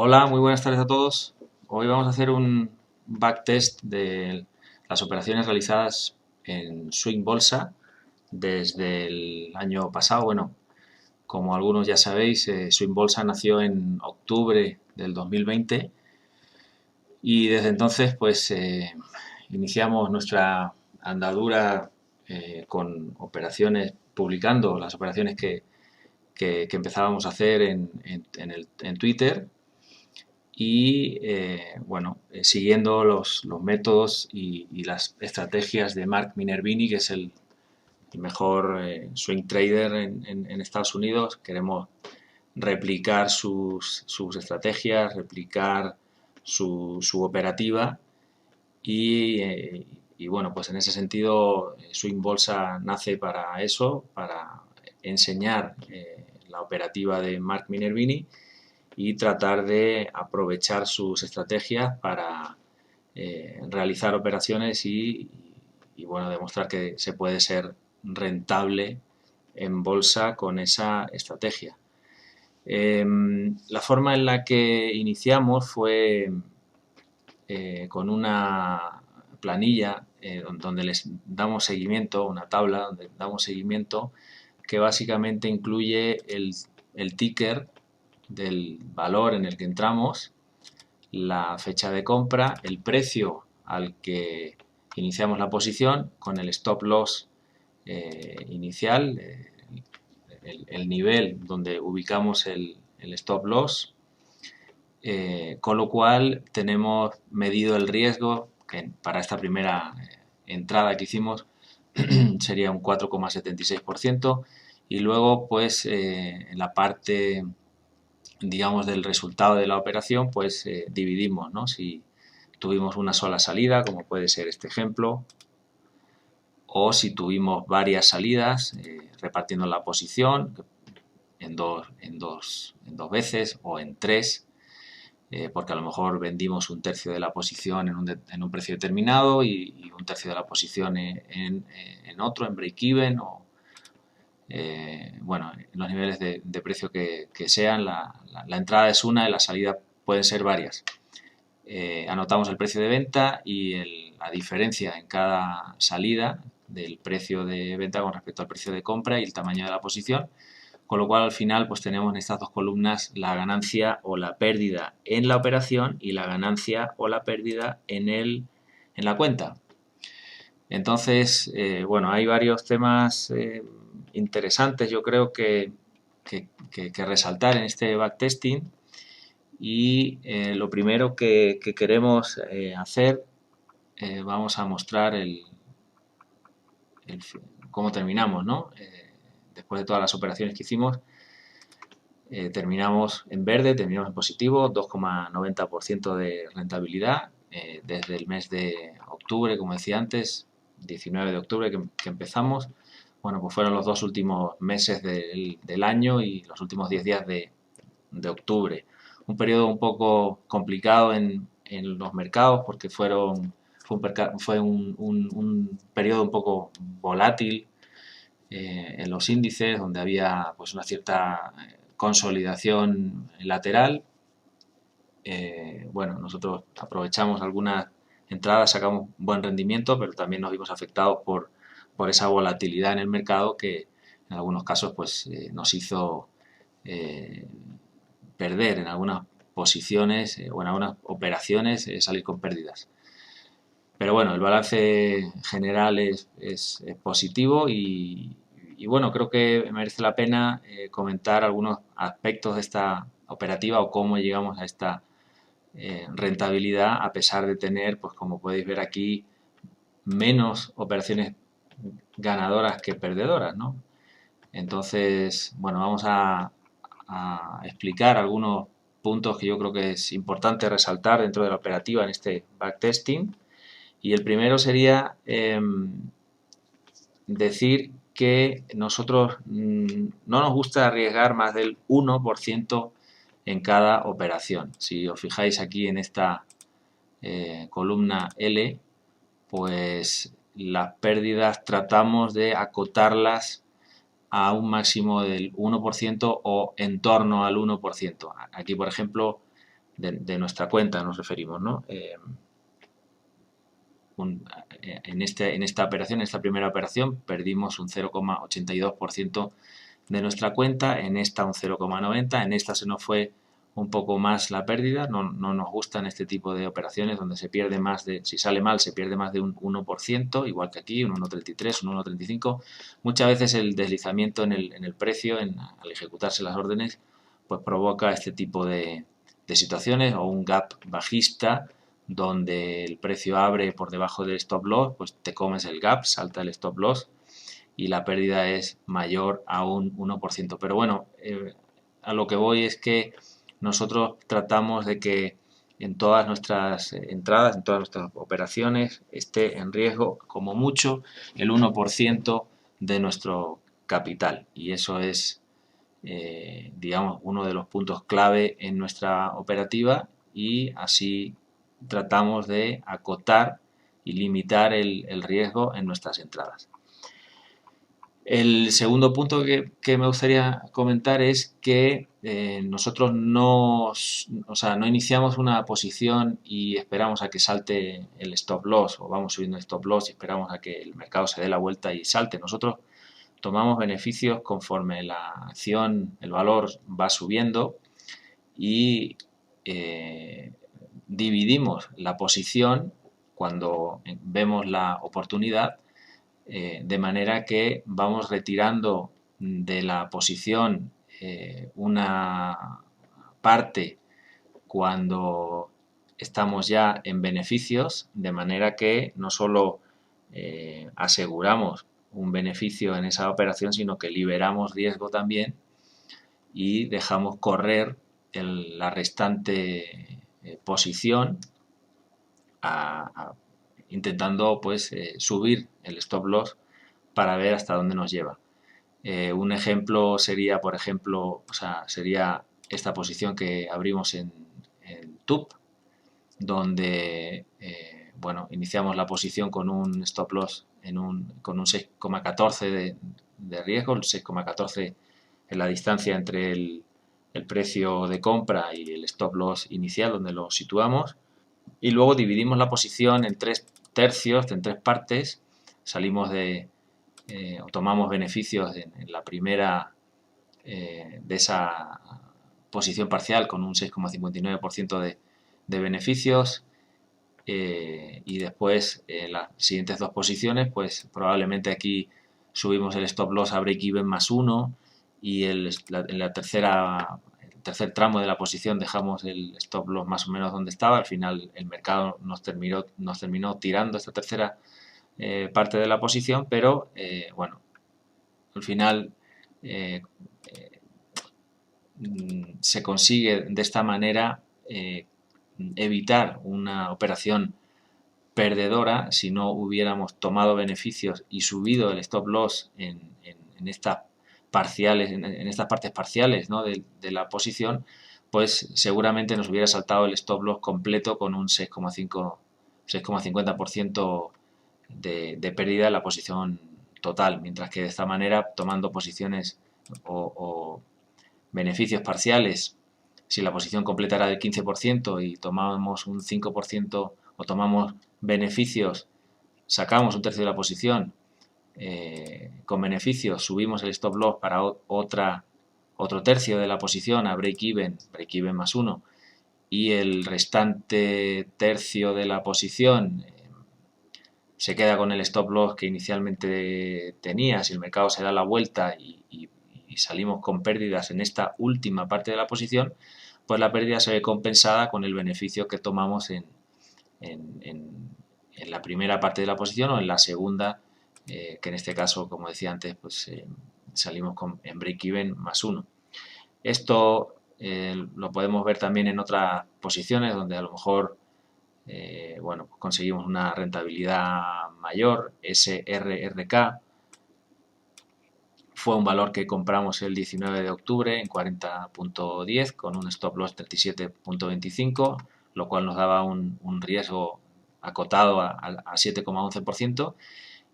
Hola, muy buenas tardes a todos. Hoy vamos a hacer un backtest de las operaciones realizadas en Swing Bolsa desde el año pasado. Bueno, como algunos ya sabéis, Swing Bolsa nació en octubre del 2020 y desde entonces pues iniciamos nuestra andadura con operaciones, publicando las operaciones que empezábamos a hacer en Twitter y bueno, siguiendo los métodos y las estrategias de Mark Minervini, que es el mejor swing trader en Estados Unidos. Queremos replicar sus estrategias, replicar su operativa y bueno, pues en ese sentido Swing Bolsa nace para eso, para enseñar la operativa de Mark Minervini y tratar de aprovechar sus estrategias para realizar operaciones y, bueno, demostrar que se puede ser rentable en bolsa con esa estrategia. La forma en la que iniciamos fue con una planilla donde les damos seguimiento, una tabla donde damos seguimiento que básicamente incluye el ticker del valor en el que entramos, la fecha de compra, el precio al que iniciamos la posición con el stop loss inicial, el nivel donde ubicamos el stop loss, con lo cual tenemos medido el riesgo que para esta primera entrada que hicimos sería un 4,76% y luego pues en la parte digamos del resultado de la operación pues dividimos, ¿no? Si tuvimos una sola salida, como puede ser este ejemplo, o si tuvimos varias salidas repartiendo la posición en dos veces o en tres, porque a lo mejor vendimos un tercio de la posición en un precio determinado y un tercio de la posición en otro, en break-even o bueno, los niveles de precio que sean, la entrada es una y la salida pueden ser varias. Anotamos el precio de venta y la diferencia en cada salida del precio de venta con respecto al precio de compra y el tamaño de la posición, con lo cual al final pues tenemos en estas dos columnas la ganancia o la pérdida en la operación y la ganancia o la pérdida en la cuenta. Entonces, bueno, hay varios temas interesantes yo creo que resaltar en este backtesting y lo primero que queremos hacer, vamos a mostrar cómo terminamos, ¿no? Después de todas las operaciones que hicimos, terminamos en verde, terminamos en positivo, 2,90% de rentabilidad desde el mes de octubre, como decía antes, 19 de octubre que empezamos. Bueno, pues fueron los dos últimos meses del año y los últimos 10 días de octubre. Un periodo un poco complicado en los mercados porque fue un periodo un poco volátil en los índices, donde había pues una cierta consolidación lateral. Bueno, nosotros aprovechamos algunas entradas, sacamos buen rendimiento, pero también nos vimos afectados por esa volatilidad en el mercado que en algunos casos pues nos hizo perder en algunas posiciones o en algunas operaciones, salir con pérdidas. Pero bueno, el balance general es positivo y bueno, creo que merece la pena comentar algunos aspectos de esta operativa o cómo llegamos a esta rentabilidad a pesar de tener, pues como podéis ver aquí, menos operaciones ganadoras que perdedoras, ¿no? Entonces, bueno, vamos a explicar algunos puntos que yo creo que es importante resaltar dentro de la operativa en este backtesting. Y el primero sería decir que nosotros no nos gusta arriesgar más del 1% en cada operación. Si os fijáis aquí en esta columna L, pues las pérdidas tratamos de acotarlas a un máximo del 1% o en torno al 1%. Aquí, por ejemplo, de nuestra cuenta nos referimos, ¿no? En esta operación, en esta primera operación, perdimos un 0,82% de nuestra cuenta, en esta un 0,90%, en esta se nos fue un poco más la pérdida, no nos gustan este tipo de operaciones donde se pierde más de, si sale mal, se pierde más de un 1%, igual que aquí, un 1,33, un 1,35. Muchas veces el deslizamiento en el precio, al ejecutarse las órdenes, pues provoca este tipo de situaciones, o un gap bajista donde el precio abre por debajo del stop loss, pues te comes el gap, salta el stop loss y la pérdida es mayor a un 1%. Pero bueno, a lo que voy es que nosotros tratamos de que en todas nuestras entradas, en todas nuestras operaciones, esté en riesgo como mucho el 1% de nuestro capital. Y eso es, digamos, uno de los puntos clave en nuestra operativa, y así tratamos de acotar y limitar el riesgo en nuestras entradas. El segundo punto que me gustaría comentar es que nosotros no iniciamos una posición y esperamos a que salte el stop loss, o vamos subiendo el stop loss y esperamos a que el mercado se dé la vuelta y salte. Nosotros tomamos beneficios conforme la acción, el valor va subiendo, y dividimos la posición cuando vemos la oportunidad, de manera que vamos retirando de la posición una parte cuando estamos ya en beneficios, de manera que no solo aseguramos un beneficio en esa operación, sino que liberamos riesgo también y dejamos correr la restante posición intentando pues subir el stop loss para ver hasta dónde nos lleva. Un ejemplo sería, por ejemplo, sería esta posición que abrimos en TUP, donde iniciamos la posición con un stop loss con un 6,14 de riesgo, el 6,14 en la distancia entre el precio de compra y el stop loss inicial, donde lo situamos, y luego dividimos la posición en 3/3, en 3 partes. Salimos o tomamos beneficios en la primera de esa posición parcial con un 6,59% de beneficios, y después en las siguientes dos posiciones pues probablemente aquí subimos el stop loss a break even más 1, y en la tercera, el tercer tramo de la posición dejamos el stop loss más o menos donde estaba. Al final el mercado nos terminó tirando esta tercera parte de la posición, pero al final eh, se consigue de esta manera evitar una operación perdedora si no hubiéramos tomado beneficios y subido el stop loss en estas parciales, en estas partes parciales, ¿no?, de la posición, pues seguramente nos hubiera saltado el stop loss completo con un 6,50% de pérdida en la posición total, mientras que de esta manera, tomando posiciones o beneficios parciales, si la posición completa era del 15% y tomamos un 5%, o tomamos beneficios, sacamos un tercio de la posición con beneficios, subimos el stop loss para otro tercio de la posición a break even más 1, y el restante tercio de la posición se queda con el stop loss que inicialmente tenía. Si el mercado se da la vuelta y salimos con pérdidas en esta última parte de la posición, pues la pérdida se ve compensada con el beneficio que tomamos en la primera parte de la posición, o en la segunda, que en este caso, como decía antes, pues salimos en break-even más 1. Esto lo podemos ver también en otras posiciones donde a lo mejor conseguimos una rentabilidad mayor. SRRK fue un valor que compramos el 19 de octubre en 40.10 con un stop loss 37.25, lo cual nos daba un riesgo acotado a 7,11%,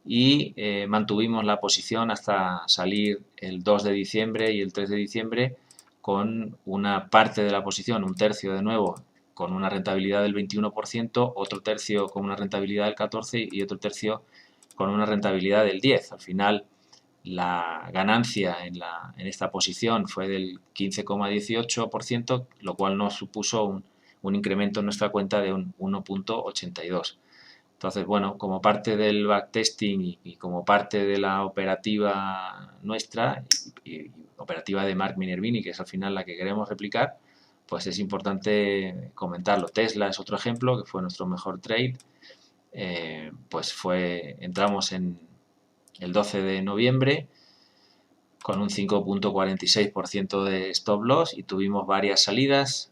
y mantuvimos la posición hasta salir el 2 de diciembre y el 3 de diciembre con una parte de la posición, un tercio de nuevo, con una rentabilidad del 21%, otro tercio con una rentabilidad del 14% y otro tercio con una rentabilidad del 10%. Al final, la ganancia en esta posición fue del 15,18%, lo cual nos supuso un incremento en nuestra cuenta de un 1,82. Entonces, bueno, como parte del backtesting y como parte de la operativa nuestra y operativa de Mark Minervini, que es al final la que queremos replicar, pues es importante comentarlo. Tesla es otro ejemplo, que fue nuestro mejor trade. Entramos en el 12 de noviembre con un 5,46% de stop loss y tuvimos varias salidas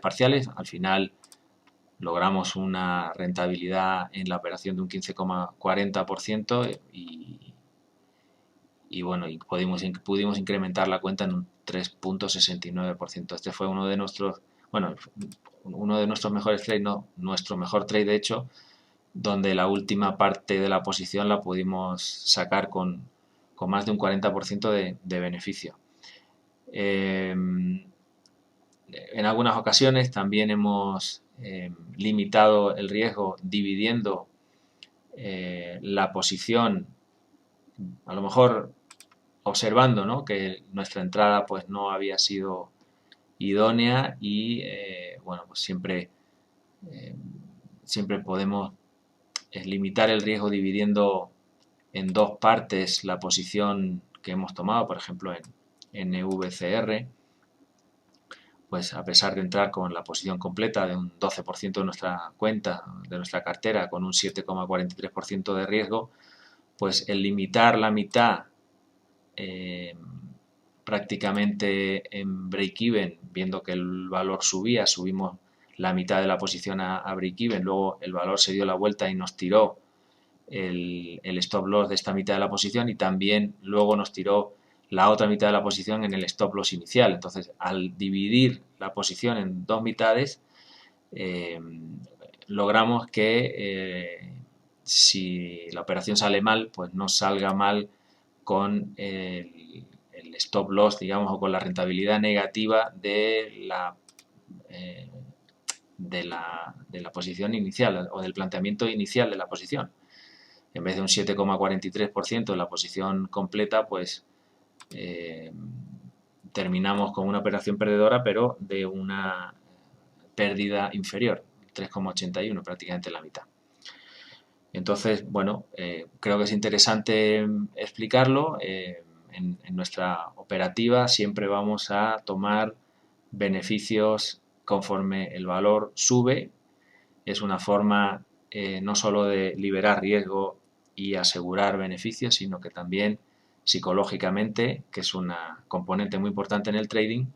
parciales. Al final logramos una rentabilidad en la operación de un 15,40% y bueno, pudimos incrementar la cuenta en un 3,69%. Este fue uno de nuestros mejores trades, no, nuestro mejor trade de hecho, donde la última parte de la posición la pudimos sacar con más de un 40% de beneficio. En algunas ocasiones también hemos limitado el riesgo dividiendo la posición, a lo mejor observando, ¿no?, que nuestra entrada pues no había sido idónea y bueno, pues siempre podemos limitar el riesgo dividiendo en dos partes la posición que hemos tomado, por ejemplo en NVCR, pues a pesar de entrar con la posición completa de un 12% de nuestra cuenta, de nuestra cartera, con un 7,43% de riesgo, pues el limitar la mitad prácticamente en break-even, viendo que el valor subía, subimos la mitad de la posición a break-even, luego el valor se dio la vuelta y nos tiró el stop loss de esta mitad de la posición y también luego nos tiró la otra mitad de la posición en el stop loss inicial. Entonces, al dividir la posición en dos mitades, logramos que si la operación sale mal, pues no salga mal con el stop loss, digamos, o con la rentabilidad negativa de la posición inicial o del planteamiento inicial de la posición. En vez de un 7,43% de la posición completa, pues terminamos con una operación perdedora, pero de una pérdida inferior, 3,81, prácticamente la mitad. Entonces, bueno, creo que es interesante explicarlo. En nuestra operativa siempre vamos a tomar beneficios conforme el valor sube. Es una forma no solo de liberar riesgo y asegurar beneficios, sino que también psicológicamente, que es una componente muy importante en el trading,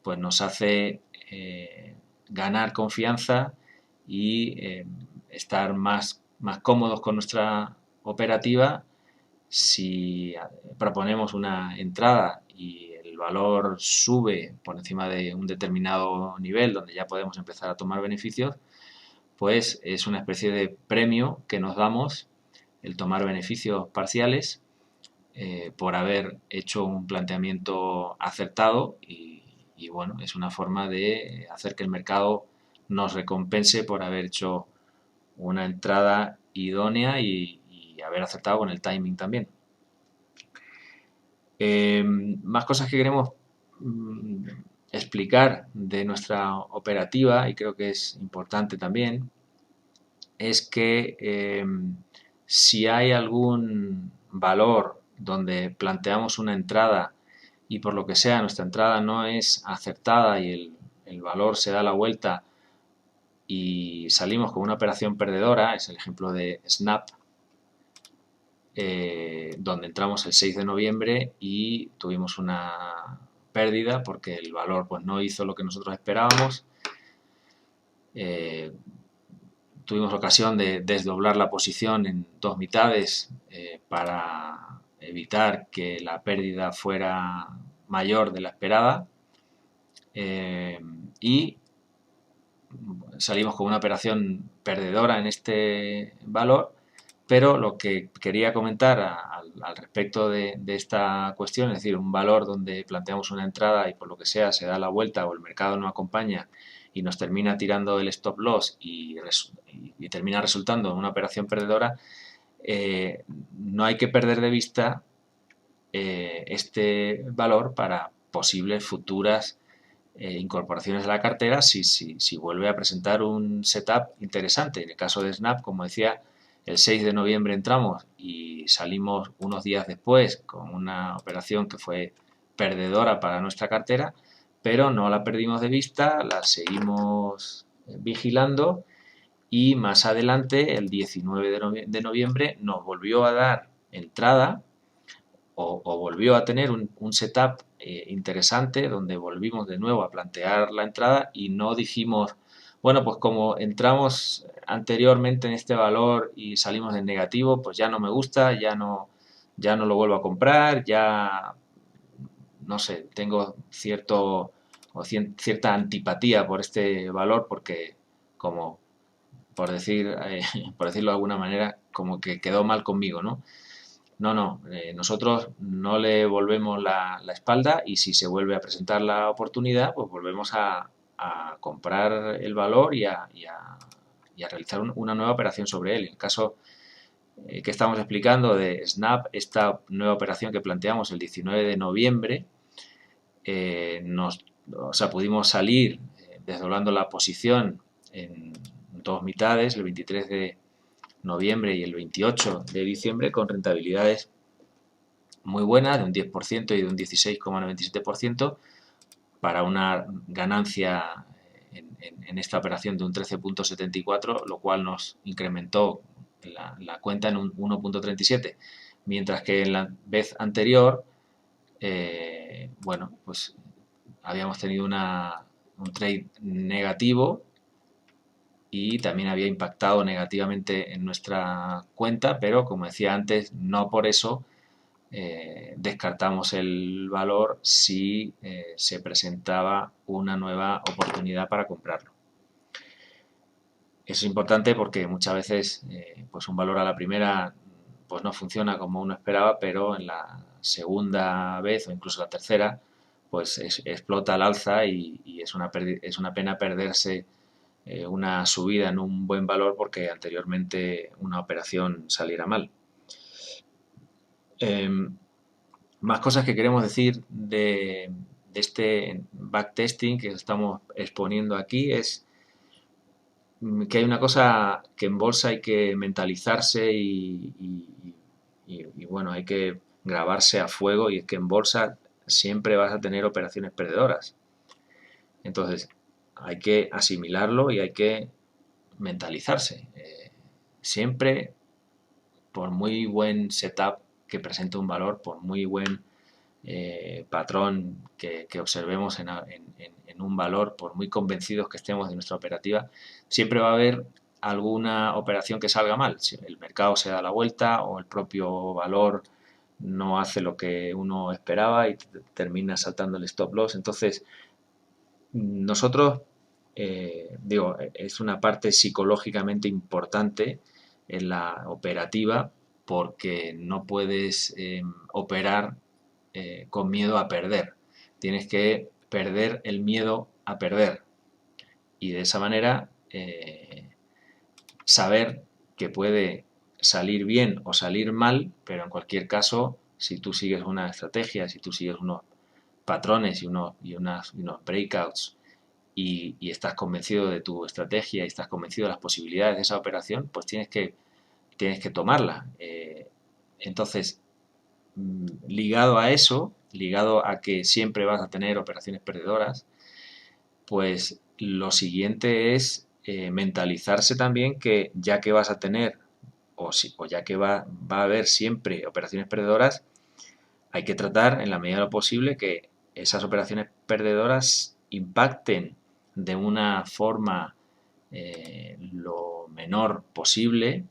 pues nos hace ganar confianza y estar más cómodos con nuestra operativa. Si proponemos una entrada y el valor sube por encima de un determinado nivel donde ya podemos empezar a tomar beneficios, pues es una especie de premio que nos damos el tomar beneficios parciales por haber hecho un planteamiento acertado y bueno, es una forma de hacer que el mercado nos recompense por haber hecho una entrada idónea y haber acertado con el timing también. Más cosas que queremos explicar de nuestra operativa, y creo que es importante también, es que si hay algún valor donde planteamos una entrada y por lo que sea nuestra entrada no es acertada y el valor se da la vuelta y salimos con una operación perdedora, es el ejemplo de Snap, donde entramos el 6 de noviembre y tuvimos una pérdida porque el valor pues no hizo lo que nosotros esperábamos. Tuvimos ocasión de desdoblar la posición en dos mitades para evitar que la pérdida fuera mayor de la esperada y salimos con una operación perdedora en este valor, Pero lo que quería comentar al respecto de esta cuestión, es decir, un valor donde planteamos una entrada y por lo que sea se da la vuelta o el mercado no acompaña y nos termina tirando el stop loss y termina resultando en una operación perdedora, no hay que perder de vista este valor para posibles futuras incorporaciones a la cartera si vuelve a presentar un setup interesante. En el caso de Snap, como decía, el 6 de noviembre entramos y salimos unos días después con una operación que fue perdedora para nuestra cartera, pero no la perdimos de vista, la seguimos vigilando y más adelante, el 19 de noviembre, nos volvió a dar entrada o volvió a tener un setup interesante donde volvimos de nuevo a plantear la entrada y no dijimos, bueno, pues como entramos anteriormente en este valor y salimos en negativo, pues ya no me gusta, ya no lo vuelvo a comprar, ya no sé, tengo cierta antipatía por este valor porque como por decirlo de alguna manera, como que quedó mal conmigo, ¿no? No, nosotros no le volvemos la espalda y si se vuelve a presentar la oportunidad, pues volvemos a comprar el valor y a realizar una nueva operación sobre él. En el caso que estamos explicando de Snap, esta nueva operación que planteamos el 19 de noviembre, o sea, pudimos salir desdoblando la posición en dos mitades, el 23 de noviembre y el 28 de diciembre, con rentabilidades muy buena, de un 10% y de un 16,97%, para una ganancia en esta operación de un 13,74, lo cual nos incrementó la cuenta en un 1,37, mientras que en la vez anterior, bueno, pues habíamos tenido un trade negativo y también había impactado negativamente en nuestra cuenta, pero como decía antes, no por eso descartamos el valor si se presentaba una nueva oportunidad para comprarlo. Eso es importante porque muchas veces pues un valor a la primera pues no funciona como uno esperaba, pero en la segunda vez o incluso la tercera pues explota al alza y es una pena perderse una subida en un buen valor porque anteriormente una operación saliera mal. Más cosas que queremos decir de este backtesting que estamos exponiendo aquí es que hay una cosa que en bolsa hay que mentalizarse bueno, hay que grabarse a fuego y es que en bolsa siempre vas a tener operaciones perdedoras. Entonces, hay que asimilarlo y hay que mentalizarse. Siempre, por muy buen setup que presente un valor, por muy buen patrón que observemos en un valor, por muy convencidos que estemos de nuestra operativa, siempre va a haber alguna operación que salga mal. Si el mercado se da la vuelta o el propio valor no hace lo que uno esperaba y termina saltando el stop loss. Entonces, nosotros, digo, es una parte psicológicamente importante en la operativa porque no puedes operar con miedo a perder. Tienes que perder el miedo a perder y de esa manera saber que puede salir bien o salir mal, pero en cualquier caso, si tú sigues una estrategia, si tú sigues unos patrones y unos breakouts y estás convencido de tu estrategia y estás convencido de las posibilidades de esa operación, pues tienes que tomarla. Entonces, ligado a eso, ligado a que siempre vas a tener operaciones perdedoras, pues lo siguiente es mentalizarse también que ya que vas a tener o ya que va a haber siempre operaciones perdedoras, hay que tratar en la medida de lo posible que esas operaciones perdedoras impacten de una forma lo menor posible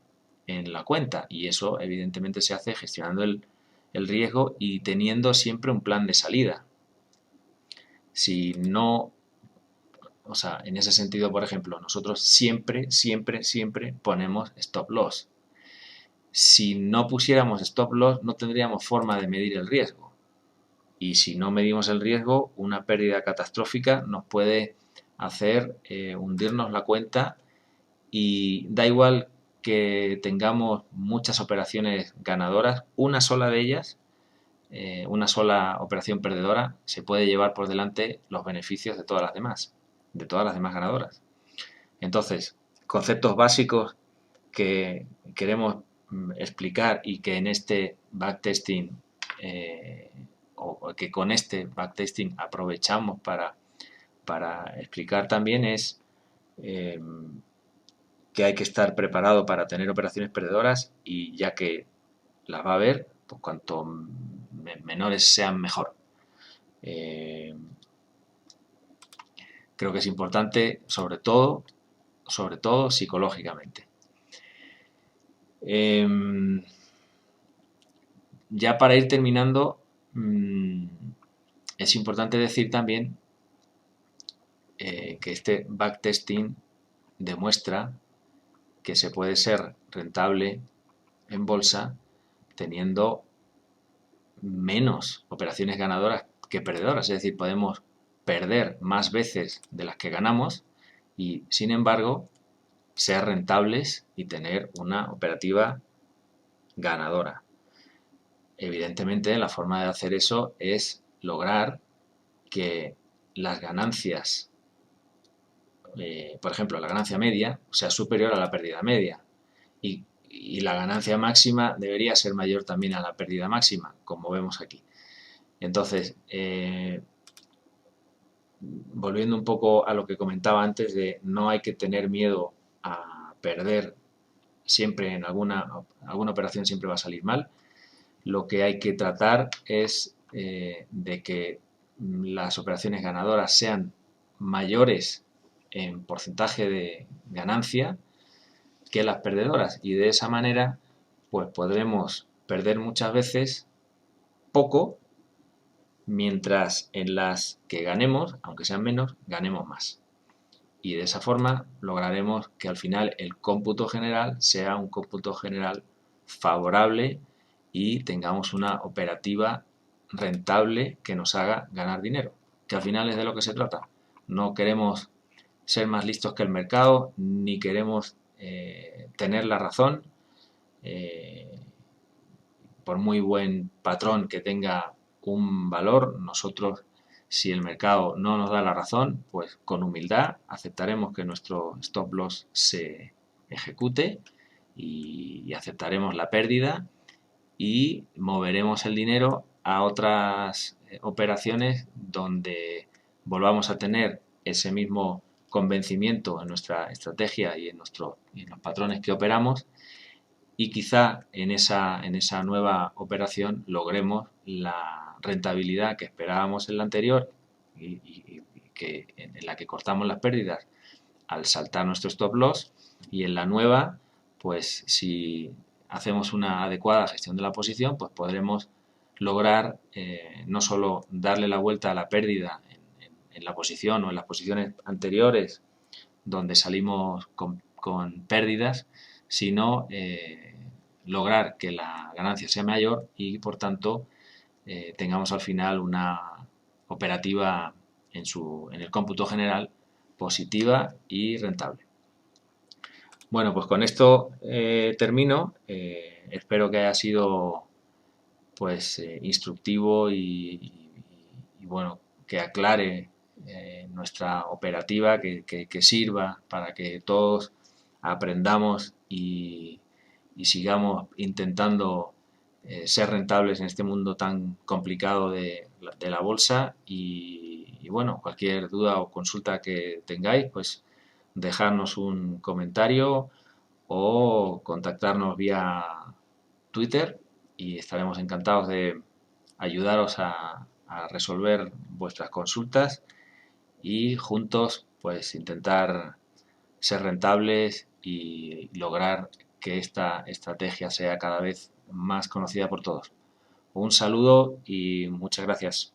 en la cuenta y eso evidentemente se hace gestionando el riesgo y teniendo siempre un plan de salida. Si no, o sea, en ese sentido, por ejemplo, nosotros siempre ponemos stop loss. Si no pusiéramos stop loss, no tendríamos forma de medir el riesgo. Y si no medimos el riesgo, una pérdida catastrófica nos puede hacer hundirnos la cuenta, y da igual que tengamos muchas operaciones ganadoras, una sola de ellas, una sola operación perdedora, se puede llevar por delante los beneficios de todas las demás ganadoras. Entonces, conceptos básicos que queremos explicar y que en este backtesting o que con este backtesting aprovechamos para explicar también es que hay que estar preparado para tener operaciones perdedoras, y ya que las va a haber, pues cuanto menores sean mejor. Creo que es importante, sobre todo psicológicamente. Ya para ir terminando, es importante decir también que este backtesting demuestra que se puede ser rentable en bolsa teniendo menos operaciones ganadoras que perdedoras. Es decir, podemos perder más veces de las que ganamos y, sin embargo, ser rentables y tener una operativa ganadora. Evidentemente, la forma de hacer eso es lograr que las ganancias, por ejemplo, la ganancia media, sea superior a la pérdida media, y la ganancia máxima debería ser mayor también a la pérdida máxima, como vemos aquí. Entonces, volviendo un poco a lo que comentaba antes, de no hay que tener miedo a perder siempre en alguna operación, siempre va a salir mal. Lo que hay que tratar es de que las operaciones ganadoras sean mayores en porcentaje de ganancia que las perdedoras, y de esa manera pues podremos perder muchas veces poco, mientras en las que ganemos, aunque sean menos, ganemos más. Y de esa forma lograremos que al final el cómputo general sea un cómputo general favorable y tengamos una operativa rentable que nos haga ganar dinero, que al final es de lo que se trata. No queremos ser más listos que el mercado, ni queremos tener la razón. Por muy buen patrón que tenga un valor, nosotros, si el mercado no nos da la razón, pues con humildad aceptaremos que nuestro stop loss se ejecute y aceptaremos la pérdida, y moveremos el dinero a otras operaciones donde volvamos a tener ese mismo convencimiento en nuestra estrategia y en los patrones que operamos, y quizá en esa nueva operación logremos la rentabilidad que esperábamos en la anterior, y que en la que cortamos las pérdidas al saltar nuestro stop loss, y en la nueva, pues si hacemos una adecuada gestión de la posición, pues podremos lograr no solo darle la vuelta a la pérdida en la posición o en las posiciones anteriores donde salimos con pérdidas, sino lograr que la ganancia sea mayor y, por tanto, tengamos al final una operativa en el cómputo general positiva y rentable. Bueno, pues con esto termino. Espero que haya sido pues instructivo y bueno, que aclare nuestra operativa, que sirva para que todos aprendamos y sigamos intentando ser rentables en este mundo tan complicado de la bolsa. Y bueno, cualquier duda o consulta que tengáis, pues dejarnos un comentario o contactarnos vía Twitter, y estaremos encantados de ayudaros a resolver vuestras consultas y juntos pues intentar ser rentables y lograr que esta estrategia sea cada vez más conocida por todos. Un saludo y muchas gracias.